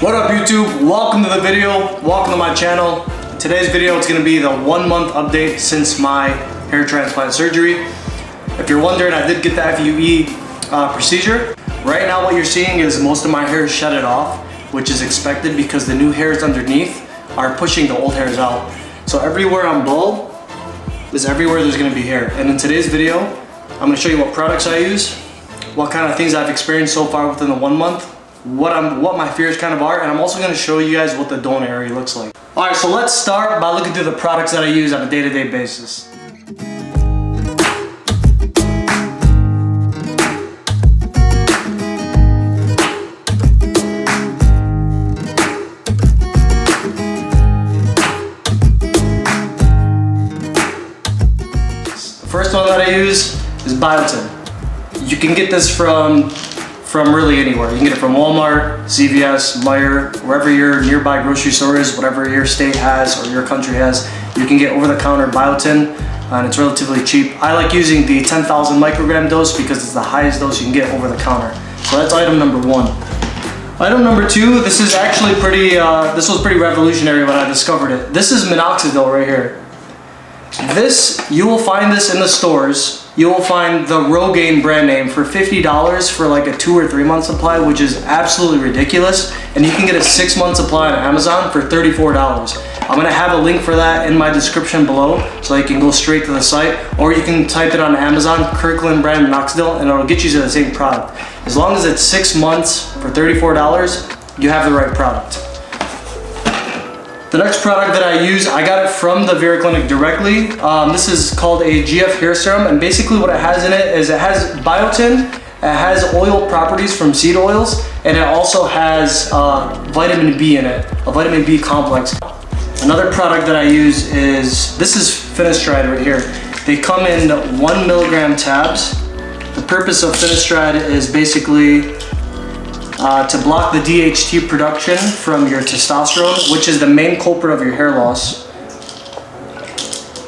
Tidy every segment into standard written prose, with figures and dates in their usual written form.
What up YouTube? Welcome to the video, welcome to my channel. Today's video is going to be the 1 month update since my hair transplant surgery. If you're wondering, I did get the FUE procedure. Right now what you're seeing is most of my hair is shedded off, which is expected because the new hairs underneath are pushing the old hairs out. So everywhere I'm bald is everywhere there's going to be hair. And in today's video, I'm going to show you what products I use, what kind of things I've experienced so far within the 1 month, what my fears kind of are, and I'm also going to show you guys what the donor area looks like. Alright, so let's start by looking through the products that I use on a day-to-day basis. The first one that I use is Biotin. You can get this from really anywhere. You can get it from Walmart, CVS, Meijer, wherever your nearby grocery store is, whatever your state has or your country has. You can get over-the-counter Biotin, and it's relatively cheap. I like using the 10,000 microgram dose because it's the highest dose you can get over the counter. So that's item number 1. Item number 2, this is actually this was pretty revolutionary when I discovered it. This is minoxidil right here. You will find this in the stores. You will find the Rogaine brand name for $50 for like a 2 or 3 month supply, which is absolutely ridiculous. And you can get a 6 month supply on Amazon for $34. I'm gonna have a link for that in my description below, so you can go straight to the site, or you can type it on Amazon, Kirkland brand minoxidil, and it'll get you to the same product. As long as it's 6 months for $34, you have the right product. The next product that I use, I got it from the Vera Clinic directly. This is called a GF hair serum, and basically what it has in it is it has biotin, it has oil properties from seed oils, and it also has vitamin B in it, a vitamin B complex. Another product that I use is, this is Finasteride right here. They come in 1 milligram tabs. The purpose of Finasteride is basically to block the DHT production from your testosterone, which is the main culprit of your hair loss.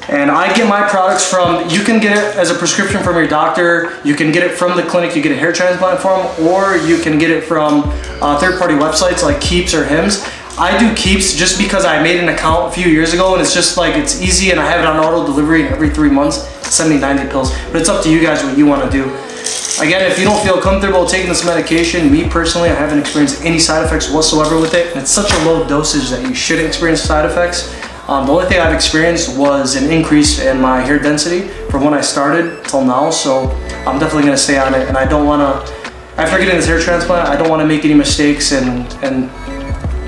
And I get my products from, you can get it as a prescription from your doctor, you can get it from the clinic you get a hair transplant from, or you can get it from third-party websites like Keeps or Hims. I do Keeps just because I made an account a few years ago, and it's just like, it's easy, and I have it on auto delivery, and every 3 months send me 90 pills. But it's up to you guys what you want to do. Again, if you don't feel comfortable taking this medication, me personally, I haven't experienced any side effects whatsoever with it. And it's such a low dosage that you shouldn't experience side effects. The only thing I've experienced was an increase in my hair density from when I started till now. So I'm definitely going to stay on it. And I don't want to, after getting this hair transplant, I don't want to make any mistakes and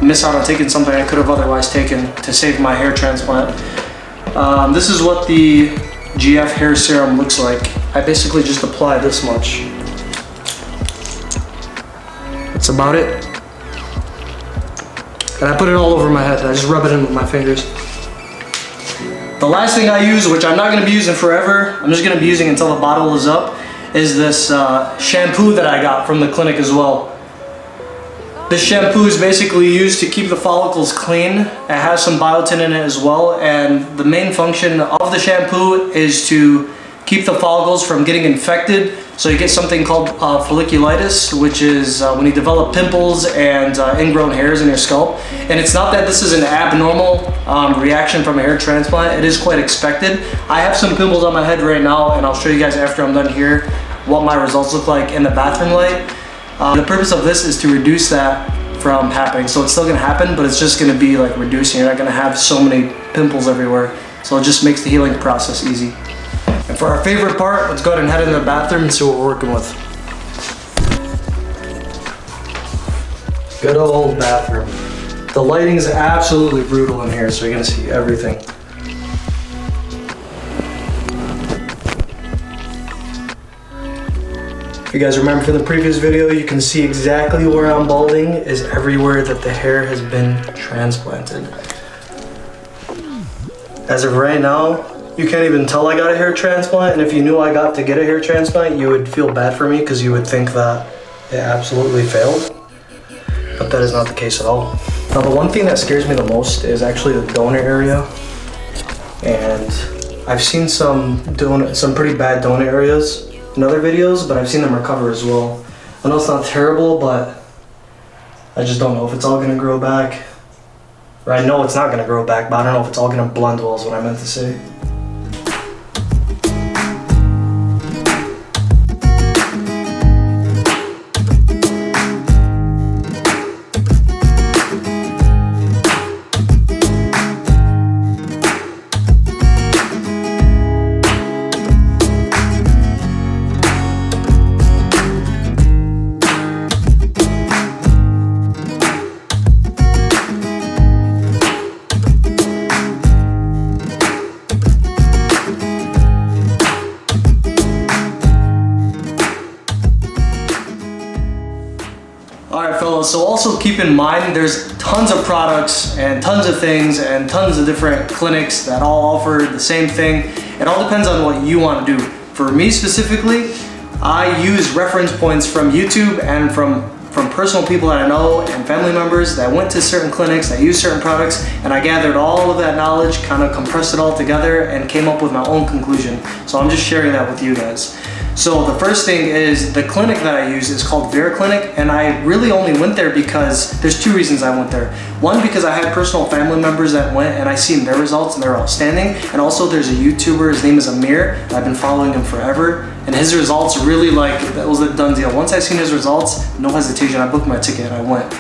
miss out on taking something I could have otherwise taken to save my hair transplant. This is what the GF hair serum looks like. I basically just apply this much. That's about it. And I put it all over my head. I just rub it in with my fingers. The last thing I use, which I'm not going to be using forever, I'm just going to be using until the bottle is up, is this shampoo that I got from the clinic as well. This shampoo is basically used to keep the follicles clean. It has some biotin in it as well, and the main function of the shampoo is to keep the follicles from getting infected. So you get something called folliculitis, which is when you develop pimples and ingrown hairs in your scalp. And it's not that this is an abnormal reaction from a hair transplant. It is quite expected. I have some pimples on my head right now, and I'll show you guys after I'm done here what my results look like in the bathroom light. The purpose of this is to reduce that from happening. So it's still gonna happen, but it's just gonna be like reducing. You're not gonna have so many pimples everywhere. So it just makes the healing process easy. And for our favorite part, let's go ahead and head into the bathroom and see what we're working with. Good old bathroom. The lighting is absolutely brutal in here, so you're gonna see everything. If you guys remember from the previous video, you can see exactly where I'm balding is everywhere that the hair has been transplanted. As of right now, you can't even tell I got a hair transplant, and if you knew I got to get a hair transplant, you would feel bad for me because you would think that it absolutely failed. But that is not the case at all. Now, the one thing that scares me the most is actually the donor area. And I've seen some pretty bad donor areas in other videos, but I've seen them recover as well. I know it's not terrible, but I just don't know if it's all gonna grow back. Or I know it's not gonna grow back, but I don't know if it's all gonna blend well is what I meant to say. Alright fellas, so also keep in mind there's tons of products and tons of things and tons of different clinics that all offer the same thing. It all depends on what you want to do. For me specifically, I use reference points from YouTube and from personal people that I know and family members that went to certain clinics that use certain products, and I gathered all of that knowledge, kind of compressed it all together and came up with my own conclusion. So I'm just sharing that with you guys. So the first thing is the clinic that I use is called Vera Clinic, and I really only went there because there's two reasons I went there. One, because I had personal family members that went and I seen their results and they're outstanding. And also there's a YouTuber, his name is Amir. I've been following him forever. And his results really that was a done deal. Once I seen his results, no hesitation, I booked my ticket and I went.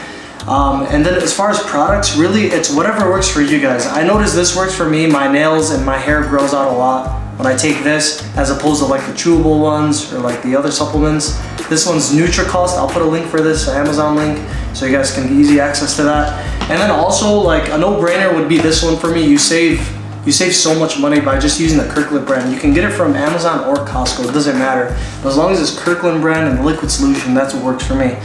And then as far as products, really it's whatever works for you guys. I noticed this works for me. My nails and my hair grows out a lot when I take this, as opposed to like the chewable ones or like the other supplements. This one's NutriCost. I'll put a link for this, Amazon link, so you guys can get easy access to that. And then also like a no-brainer would be this one for me. You save so much money by just using the Kirkland brand. You can get it from Amazon or Costco, it doesn't matter. But as long as it's Kirkland brand and liquid solution, that's what works for me.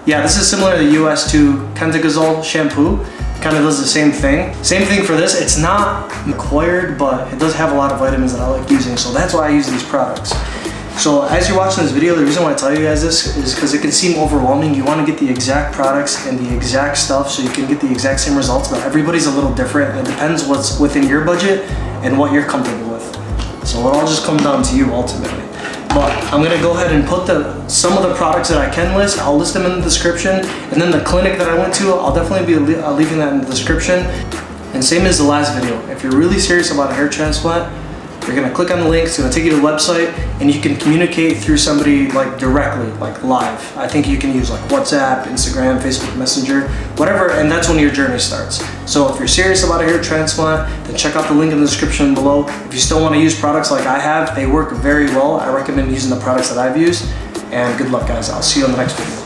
Yeah, this is similar to the US to Kentagazole shampoo. Kind of does the same thing. Same thing for this. It's not required, but it does have a lot of vitamins that I like using, so that's why I use these products. So as you're watching this video, the reason why I tell you guys this is because it can seem overwhelming. You want to get the exact products and the exact stuff so you can get the exact same results, but everybody's a little different. It depends what's within your budget and what you're comfortable with. So it all just comes down to you ultimately. But I'm gonna go ahead and put some of the products that I can list. I'll list them in the description, and then the clinic that I went to, I'll definitely be leaving that in the description. And same as the last video, if you're really serious about a hair transplant, you're gonna click on the link. It's gonna take you to the website, and you can communicate through somebody like directly, like live. I think you can use like WhatsApp, Instagram, Facebook Messenger, whatever, and that's when your journey starts. So if you're serious about a hair transplant, then check out the link in the description below. If you still want to use products like I have, they work very well. I recommend using the products that I've used. And good luck guys, I'll see you on the next video.